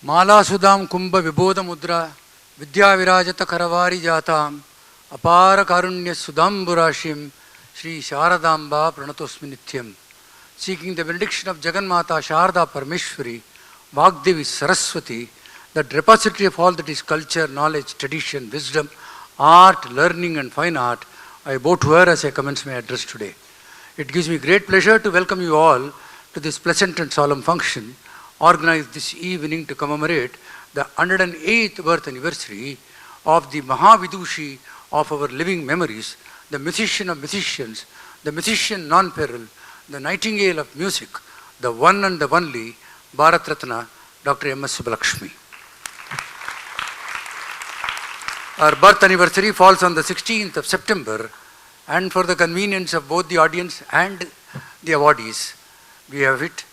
Malasudam Kumbha Vibodha Mudra Vidya Virajata Karavari Jatam Apara Karunya Sudamburashim Sri Sharadamba Pranatosmi Nityam. Seeking the benediction of Jagannmata Sharda Parmeshwari, Vagdevi Saraswati, that repository of all that is culture, knowledge, tradition, wisdom, art, learning and fine art, I bow to her as I commence my address today. It gives me great pleasure to welcome you all to this pleasant and solemn function organized this evening to commemorate the 108th birth anniversary of the Mahavidushi of our living memories, the musician of musicians, the musician non-peril, the nightingale of music, the one and the only Bharat Ratna, Dr. M.S. Subbulakshmi. Our birth anniversary falls on the 16th of September, and for the convenience of both the audience and the awardees, we have it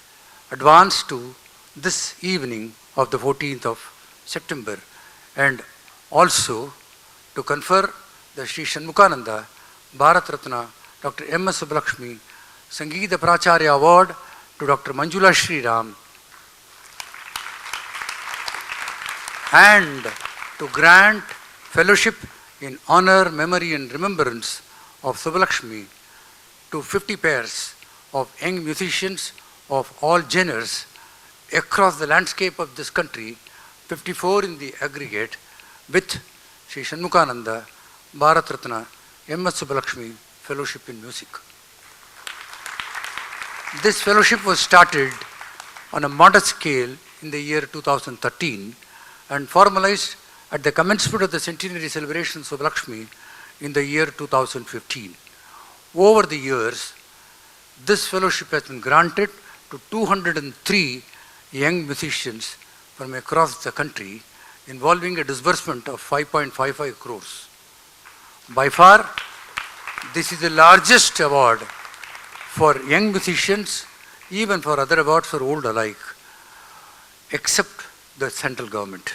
advanced to this evening of the 14th of September, and also to confer the Sri Shanmukhananda Bharat Ratna, Dr. M.S. Subbulakshmi, Sangeetha Pracharya Award to Dr. Manjula Sriram, and to grant fellowship in honor, memory and remembrance of Subbulakshmi to 50 pairs of young musicians of all genres across the landscape of this country, 54 in the aggregate, with Sri Shanmukhananda Bharat Ratna M.S. Subbulakshmi Fellowship in Music. This fellowship was started on a modest scale in the year 2013 and formalized at the commencement of the centenary celebration of Subbulakshmi in the year 2015. Over the years, this fellowship has been granted to 203 young musicians from across the country, involving a disbursement of 5.55 crores. By far, this is the largest award for young musicians, even for other awards for old alike, except the central government.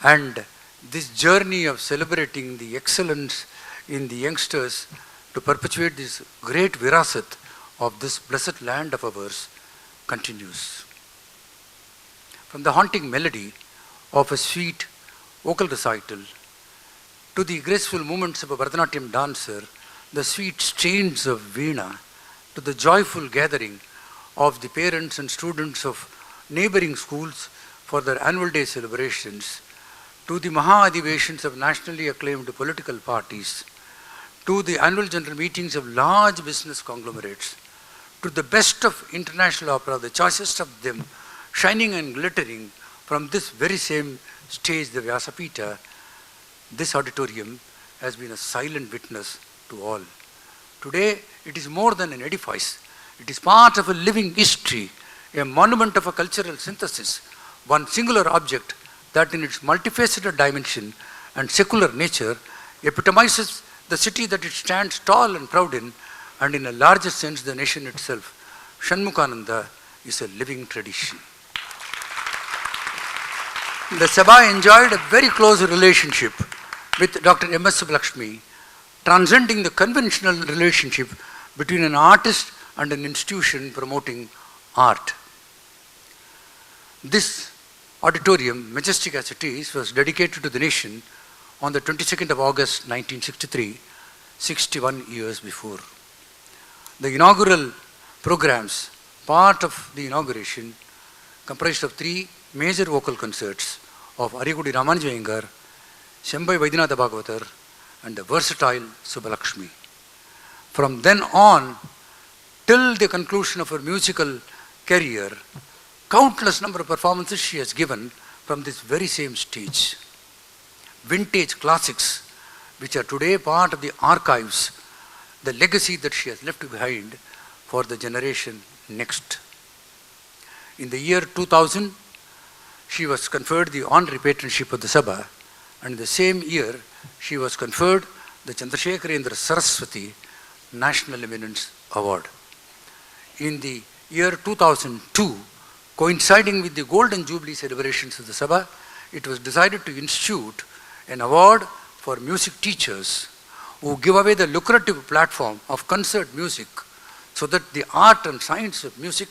And this journey of celebrating the excellence in the youngsters to perpetuate this great virasat of this blessed land of ours continues. From the haunting melody of a sweet vocal recital to the graceful movements of a Bharatanatyam dancer, the sweet strains of veena, to the joyful gathering of the parents and students of neighboring schools for their annual day celebrations, to the Maha-adhivations of nationally acclaimed political parties, to the annual general meetings of large business conglomerates, to the best of international opera, the choicest of them, shining and glittering from this very same stage, the Vyasapita, this auditorium has been a silent witness to all. Today, it is more than an edifice. It is part of a living history, a monument of a cultural synthesis, one singular object that in its multifaceted dimension and secular nature epitomizes the city that it stands tall and proud in, and in a larger sense the nation itself. Shanmukhananda is a living tradition. The Sabha enjoyed a very close relationship with Dr. M.S. Subbulakshmi, transcending the conventional relationship between an artist and an institution promoting art. This auditorium, majestic as it is, was dedicated to the nation on the 22nd of August 1963, 61 years before. The inaugural programs, part of the inauguration, comprised of 3 major vocal concerts of Ariyagudi Ramanujaya Iyengar, Shembai Vaidyanatha Bhagavatar, and the versatile Subbulakshmi. From then on, till the conclusion of her musical career, countless number of performances she has given from this very same stage. Vintage classics, which are today part of the archives, the legacy that she has left behind for the generation next. In the year 2000, she was conferred the honorary patronship of the Sabha, and in the same year, she was conferred the Chandrasekharendra Saraswati National Eminence Award. In the year 2002, coinciding with the Golden Jubilee celebrations of the Sabha, it was decided to institute an award for music teachers who give away the lucrative platform of concert music so that the art and science of music,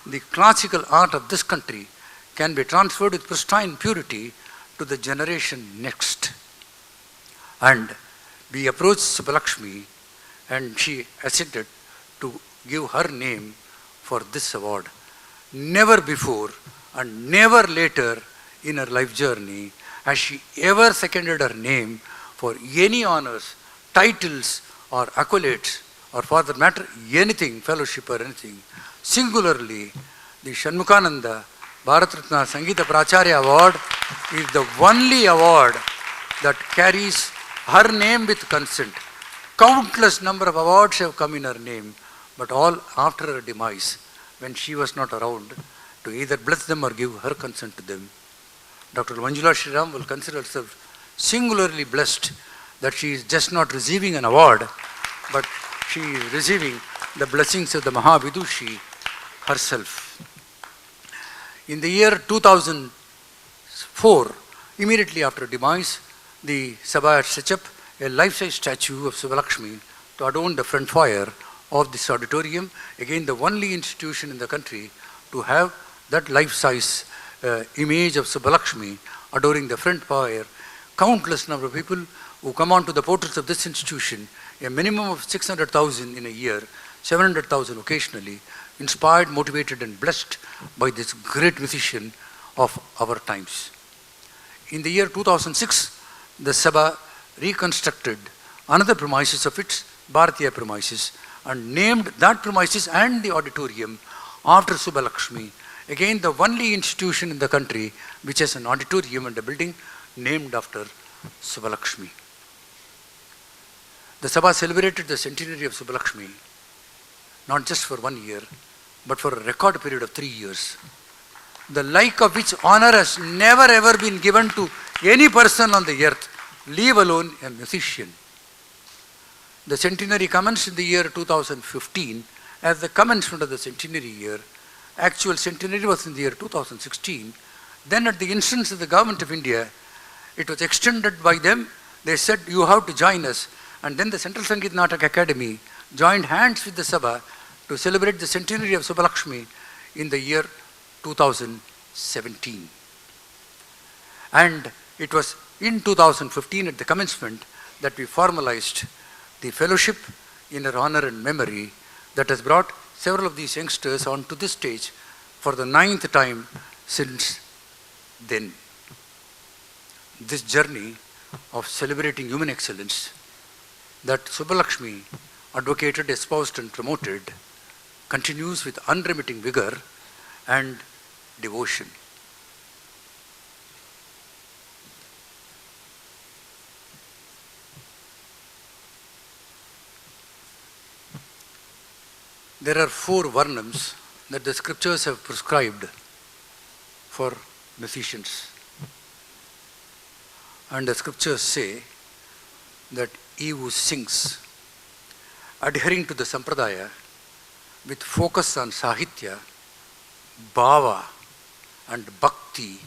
the classical art of this country, can be transferred with pristine purity to the generation next. And we approached Subbulakshmi and she assented to give her name for this award. Never before and never later in her life journey has she ever seconded her name for any honors, titles or accolades, or for that matter anything, fellowship or anything. Singularly, the Shanmukhananda Bharat Ratna Sangeetha Pracharya award is the only award that carries her name with consent. Countless number of awards have come in her name, but all after her demise, when she was not around to either bless them or give her consent to them. Dr. Manjula Shriram will consider herself singularly blessed that she is just not receiving an award, but she is receiving the blessings of the Mahavidushi herself. In the year 2004, immediately after demise, the Sabha had set up a life-size statue of Subbulakshmi to adorn the front foyer of this auditorium, again the only institution in the country to have that life-size image of Subbulakshmi adoring the front foyer. Countless number of people who come on to the portals of this institution, a minimum of 600,000 in a year, 700,000 occasionally, inspired, motivated and blessed by this great musician of our times. In the year 2006, the Sabha reconstructed another premises of its Bharatiya premises and named that premises and the auditorium after Subbulakshmi, again the only institution in the country which has an auditorium and a building named after Subbulakshmi. The Sabha celebrated the centenary of Subbulakshmi not just for 1 year, but for a record period of 3 years, the like of which honor has never ever been given to any person on the earth, leave alone a musician. The centenary commenced in the year 2015 as the commencement of the centenary year. Actual centenary was in the year 2016. Then at the instance of the government of India, it was extended by them. They said, you have to join us. And then the Central Sangeet Natak Academy joined hands with the Sabha to celebrate the centenary of Subbulakshmi in the year 2017. And it was in 2015 at the commencement that we formalized the fellowship in her honor and memory that has brought several of these youngsters onto this stage for the 9th time since then. This journey of celebrating human excellence that Subbulakshmi advocated, espoused and promoted continues with unremitting vigor and devotion. There are 4 varnams that the scriptures have prescribed for musicians. And the scriptures say that he who sings, adhering to the sampradaya, with focus on sahitya, bhava and bhakti,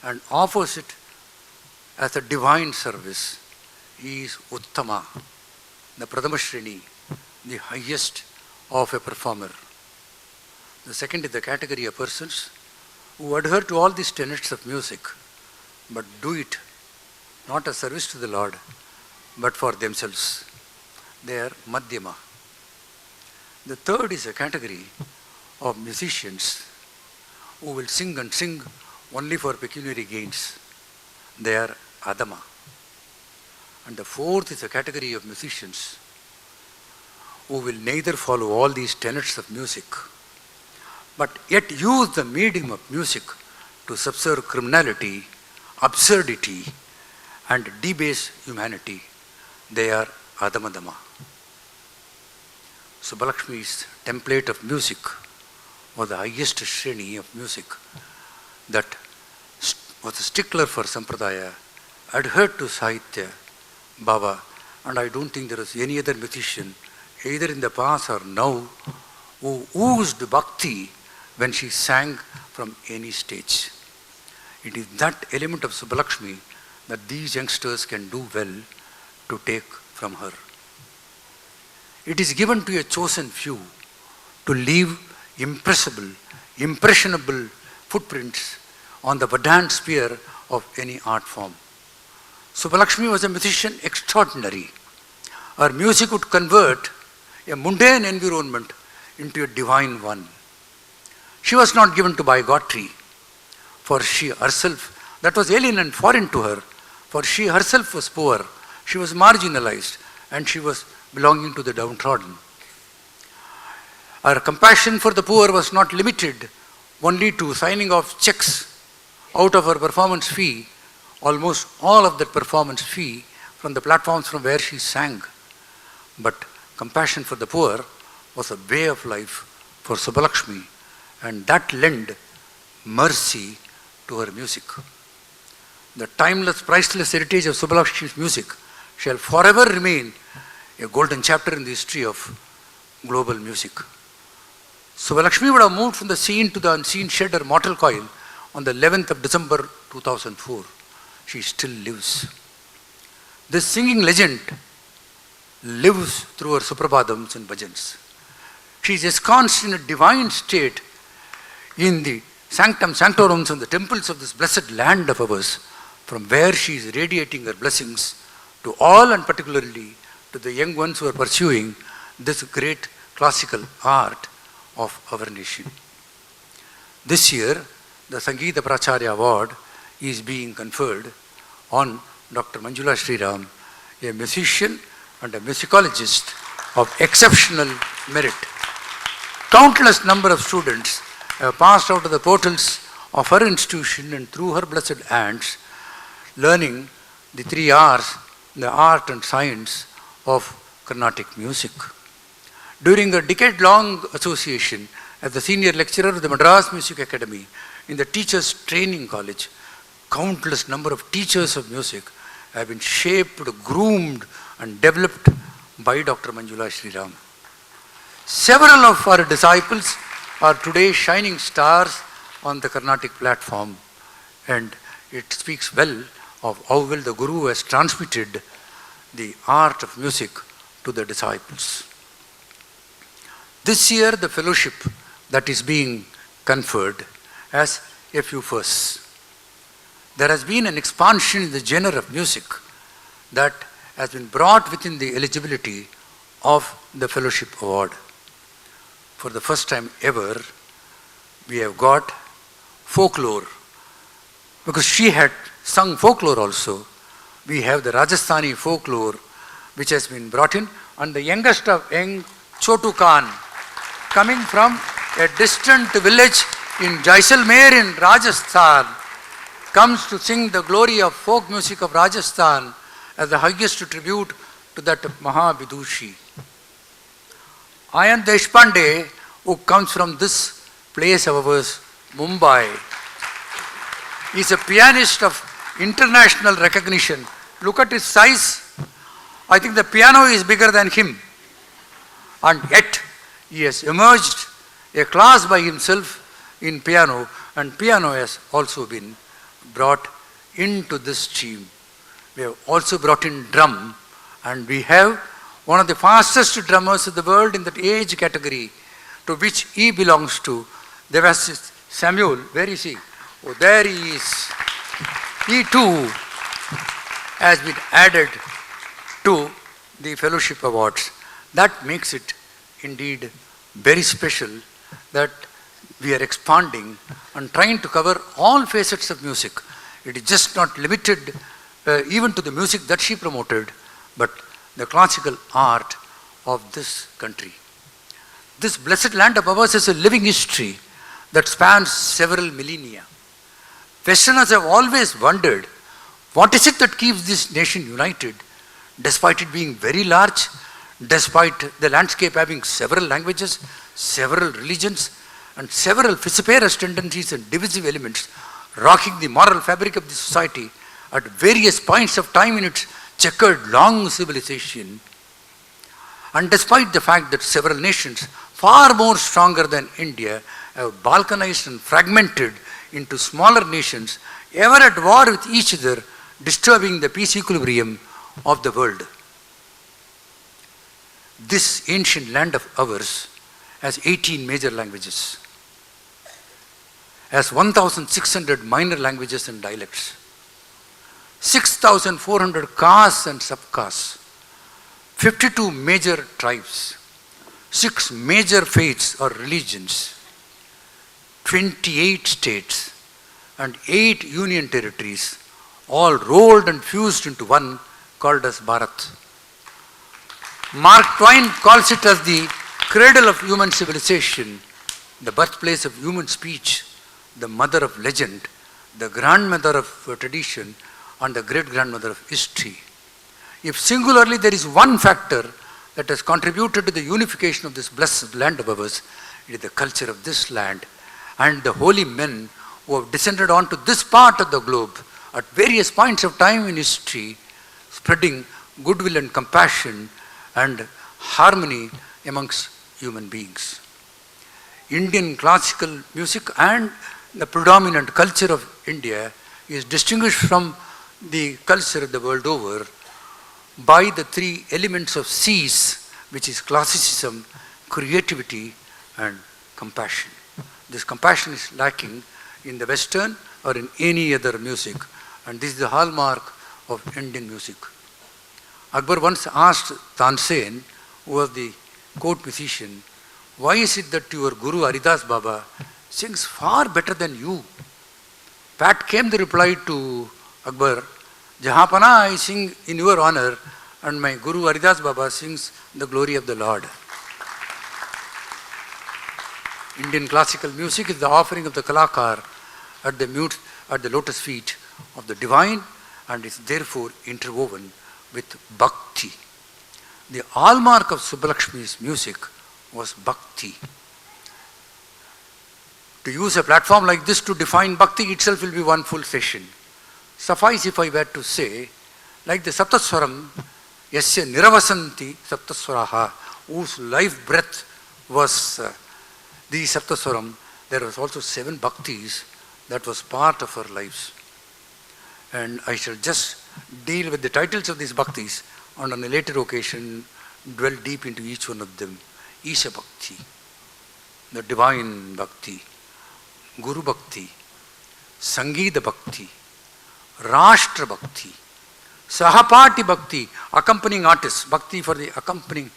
and offers it as a divine service, he is uttama, the pradhamashreni, the highest of a performer. The second is the category of persons who adhere to all these tenets of music, but do it not as service to the Lord, but for themselves. They are madhyama. The third is a category of musicians who will sing and sing only for pecuniary gains. They are adama. And the fourth is a category of musicians who will neither follow all these tenets of music, but yet use the medium of music to subserve criminality, absurdity, and debase humanity. They are adamadama. Subbulakshmi's template of music was the highest shreni of music that was a stickler for sampradaya, adhered to sahitya, bhava, and I don't think there is any other musician, either in the past or now, who oozed bhakti when she sang from any stage. It is that element of Subbulakshmi that these youngsters can do well to take from her. It is given to a chosen few to leave impressionable footprints on the verdant sphere of any art form. Subbulakshmi was a musician extraordinary. Her music would convert a mundane environment into a divine one. She was not given to bigotry, for she herself, that was alien and foreign to her, for she herself was poor, she was marginalized, and she was belonging to the downtrodden. Her compassion for the poor was not limited only to signing off checks out of her performance fee, almost all of that performance fee from the platforms from where she sang. But compassion for the poor was a way of life for Subbulakshmi, and that lent mercy to her music. The timeless, priceless heritage of Subbulakshmi's music shall forever remain a golden chapter in the history of global music. Subbulakshmi would have moved from the seen to the unseen, shed her mortal coil on the 11th of December 2004. She still lives. This singing legend lives through her Suprabhadams and bhajans. She is ensconced in a divine state in the sanctum sanctorums and the temples of this blessed land of ours, from where she is radiating her blessings to all, and particularly to the young ones who are pursuing this great classical art of our nation. This year, the Sangeetha Pracharya Award is being conferred on Dr. Manjula Sriram, a musician and a musicologist of exceptional merit. Countless number of students have passed out of the portals of her institution and through her blessed hands, learning the 3 R's, the art and science of Carnatic music. During a decade-long association as the senior lecturer of the Madras Music Academy in the Teachers Training College, countless number of teachers of music have been shaped, groomed and developed by Dr. Manjula Sriram. Several of our disciples are today shining stars on the Carnatic platform, and it speaks well of how well the Guru has transmitted the art of music to the disciples. This year, the fellowship that is being conferred has a few firsts. There has been an expansion in the genre of music that has been brought within the eligibility of the fellowship award. For the first time ever, we have got folklore. Because she had sung folklore also, we have the Rajasthani folklore which has been brought in, and the youngest of young, Chotu Khan, coming from a distant village in Jaisalmer in Rajasthan, comes to sing the glory of folk music of Rajasthan as the highest tribute to that Mahavidushi. Ayan Deshpande, who comes from this place of ours, Mumbai, is a pianist of international recognition. Look at his size. I think the piano is bigger than him. And yet, he has emerged a class by himself in piano, and piano has also been brought into this stream. We have also brought in drum, and we have one of the fastest drummers in the world in that age category to which he belongs to. There was Samuel. Where is he? Oh, there he is. He too has been added to the fellowship awards. That makes it indeed very special that we are expanding and trying to cover all facets of music. It is just not limited even to the music that she promoted, but the classical art of this country. This blessed land of ours is a living history that spans several millennia. Westerners have always wondered, what is it that keeps this nation united, despite it being very large, despite the landscape having several languages, several religions, and several vociferous tendencies and divisive elements rocking the moral fabric of the society at various points of time in its checkered long civilization. And despite the fact that several nations, far more stronger than India, have balkanized and fragmented into smaller nations, ever at war with each other, disturbing the peace equilibrium of the world. This ancient land of ours has 18 major languages. has 1,600 minor languages and dialects, 6,400 castes and subcastes, 52 major tribes, 6 major faiths or religions, 28 states, and 8 union territories, all rolled and fused into one, called as Bharat. Mark Twain calls it as the cradle of human civilization, the birthplace of human speech, the mother of legend, the grandmother of tradition, and the great-grandmother of history. If singularly there is one factor that has contributed to the unification of this blessed land of ours, it is the culture of this land and the holy men who have descended onto this part of the globe at various points of time in history, spreading goodwill and compassion and harmony amongst human beings. Indian classical music and the predominant culture of India is distinguished from the culture of the world over by the 3 elements of C's, which is classicism, creativity, and compassion. This compassion is lacking in the Western or in any other music, and this is the hallmark of Indian music. Akbar once asked Tansen, who was the court musician, why is it that your Guru Haridas Baba sings far better than you? Pat came the reply to Akbar, Jahapana, I sing in your honor, and my Guru Haridas Baba sings the glory of the Lord. Indian classical music is the offering of the Kalakar at the lotus feet of the divine, and is therefore interwoven with Bhakti. The hallmark of Subbulakshmi's music was Bhakti. To use a platform like this to define Bhakti itself will be one full session. Suffice if I were to say, like the Saptaswaram, Yasya Niravasanti Saptaswaraha, whose life breath was the Saptaswaram, there was also 7 Bhaktis that was part of our lives. And I shall just deal with the titles of these Bhaktis and on a later occasion dwell deep into each one of them. Isha Bhakti, the divine Bhakti, Guru Bhakti, Sangeetha Bhakti, Rashtra Bhakti, Sahapati Bhakti, accompanying artists, Bhakti for the accompanying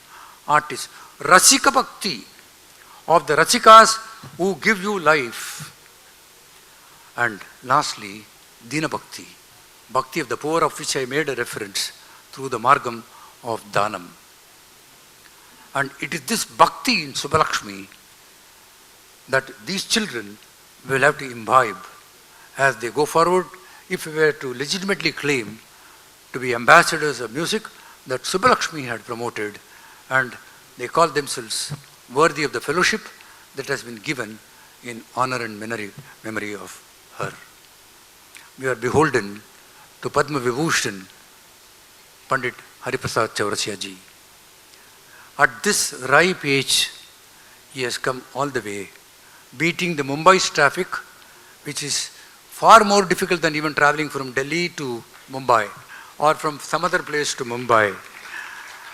artists, Rasika Bhakti, of the Rasikas who give you life, and lastly, Dina Bhakti, Bhakti of the poor, of which I made a reference through the Margam of Dhanam. And it is this Bhakti in Subbulakshmi that these children will have to imbibe as they go forward, if we were to legitimately claim to be ambassadors of music that Subbulakshmi had promoted, and they call themselves worthy of the fellowship that has been given in honor and memory of her. We are beholden to Padma Vibhushan, Pandit Hariprasad Chaurasia ji. At this ripe age, he has come all the way, beating the Mumbai's traffic, which is far more difficult than even traveling from Delhi to Mumbai or from some other place to Mumbai.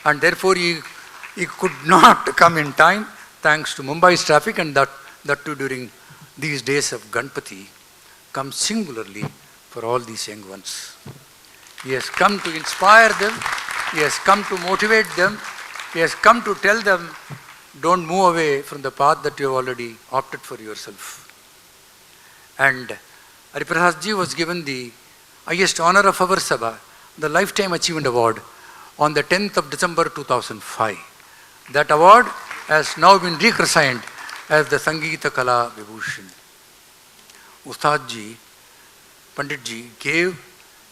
And therefore he could not come in time thanks to Mumbai's traffic, and that too during these days of Ganpati, comes singularly for all these young ones. He has come to inspire them, he has come to motivate them, he has come to tell them, don't move away from the path that you have already opted for yourself. And Hariprasad ji was given the highest honor of our Sabha, the Lifetime Achievement Award, on the 10th of December 2005. That award has now been rechristened as the Sangeetha Kala Vibhushan. Ustad ji, Pandit ji, gave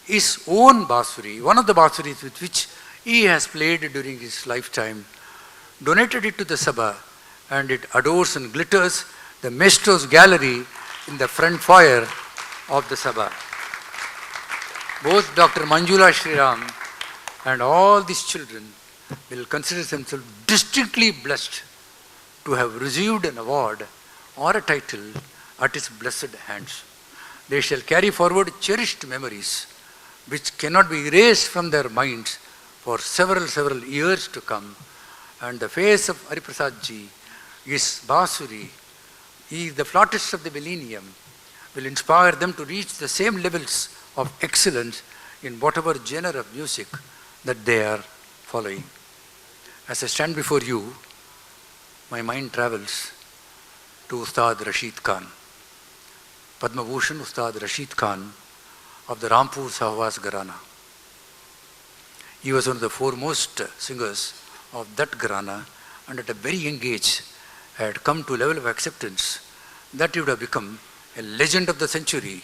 his own basuri, one of the basuris with which he has played during his lifetime, donated it to the Sabha, and it adorns and glitters the Maestro's gallery in the front foyer of the Sabha. Both Dr. Manjula Shriram and all these children will consider themselves distinctly blessed to have received an award or a title at his blessed hands. They shall carry forward cherished memories which cannot be erased from their minds for several years to come. And the face of Hariprasad ji is Basuri. He is the flautist of the millennium. will inspire them to reach the same levels of excellence in whatever genre of music that they are following. As I stand before you, my mind travels to Ustad Rashid Khan, Padma Bhushan Ustad Rashid Khan of the Rampur Sahwas Gharana. He was one of the foremost singers of that Gharana, and at a very young age had come to a level of acceptance that he would have become a legend of the century,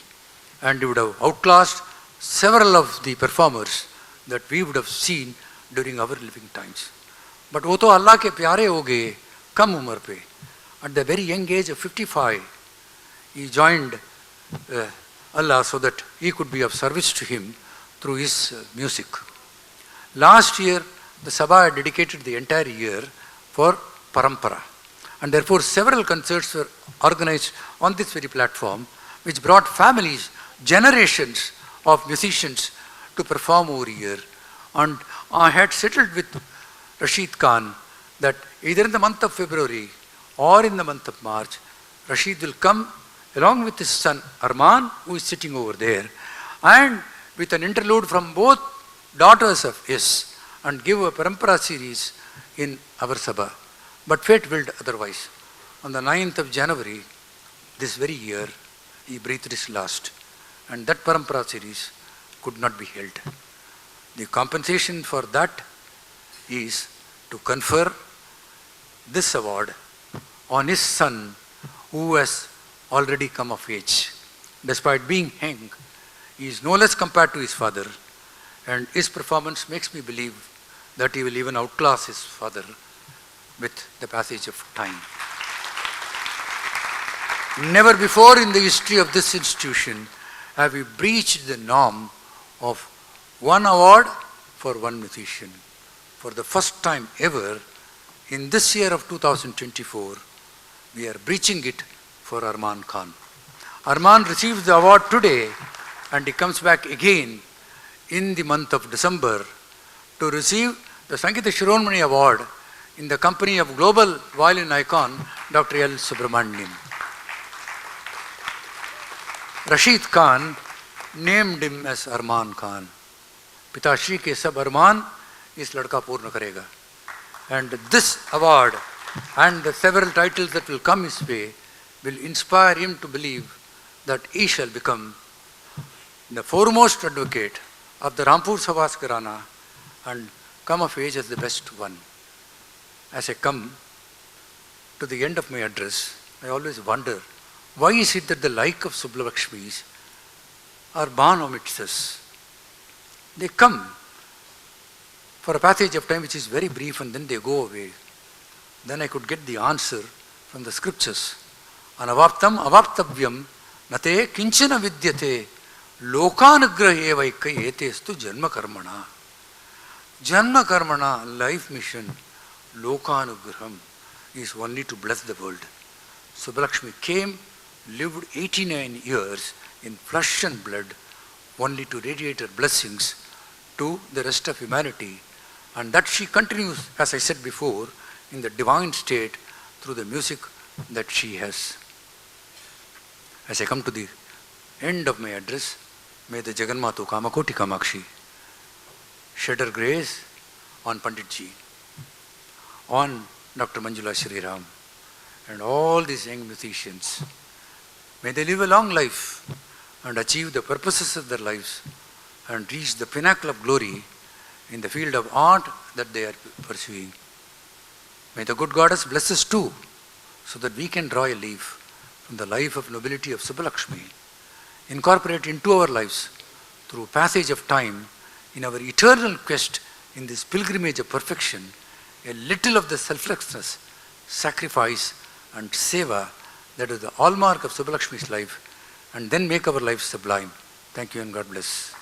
and he would have outclassed several of the performers that we would have seen during our living times. But wo to Allah ke pyare ho gaye kam umar pe. At the very young age of 55, he joined Allah so that he could be of service to him through his music. Last year, the Sabha had dedicated the entire year for Parampara, and therefore several concerts were organized on this very platform, which brought families, generations of musicians to perform over here. And I had settled with Rashid Khan that either in the month of February or in the month of March, Rashid will come along with his son Arman, who is sitting over there, and with an interlude from both daughters of his, and give a Parampara series in our Sabha. But fate willed otherwise. On the 9th of January, this very year, he breathed his last, and that Parampara series could not be held. The compensation for that is to confer this award on his son, who has already come of age. Despite being young, he is no less compared to his father, and his performance makes me believe that he will even outclass his father with the passage of time. Never before in the history of this institution have we breached the norm of one award for one musician. For the first time ever, in this year of 2024, we are breaching it for Arman Khan. Arman receives the award today, and he comes back again in the month of December to receive the Sangeetha Shiromani Award in the company of global violin icon Dr. L. Subramaniam. Rashid Khan named him as Arman Khan. Pitashri ke sab Arman is ladka purna karega. And this award and the several titles that will come his way will inspire him to believe that he shall become the foremost advocate of the Rampur Savas Gharana and come of age as the best one. As I come to the end of my address, I always wonder, why is it that the like of Subbulakshmis are born amidst us? They come for a passage of time which is very brief, and then they go away. Then I could get the answer from the scriptures. Anavaptam avaptavyam nate kinchana vidyate lokanugrahe vaikka etestu janma karmana. Janma karmana, life mission, lokanugraham, is only to bless the world. Subbulakshmi came, lived 89 years in flesh and blood, only to radiate her blessings to the rest of humanity, and that she continues, as I said before, in the divine state through the music that she has. As I come to the end of my address, may the Jagannatha Kamakoti Kamakshi shed her grace on Pandit ji, on Dr. Manjula Shriram, and all these young musicians. May they live a long life and achieve the purposes of their lives and reach the pinnacle of glory in the field of art that they are pursuing. May the good goddess bless us too, so that we can draw a leaf from the life of nobility of Subbulakshmi, incorporate into our lives through passage of time in our eternal quest in this pilgrimage of perfection, a little of the selflessness, sacrifice and seva that is the hallmark of Subbulakshmi's life, and then make our lives sublime. Thank you and God bless.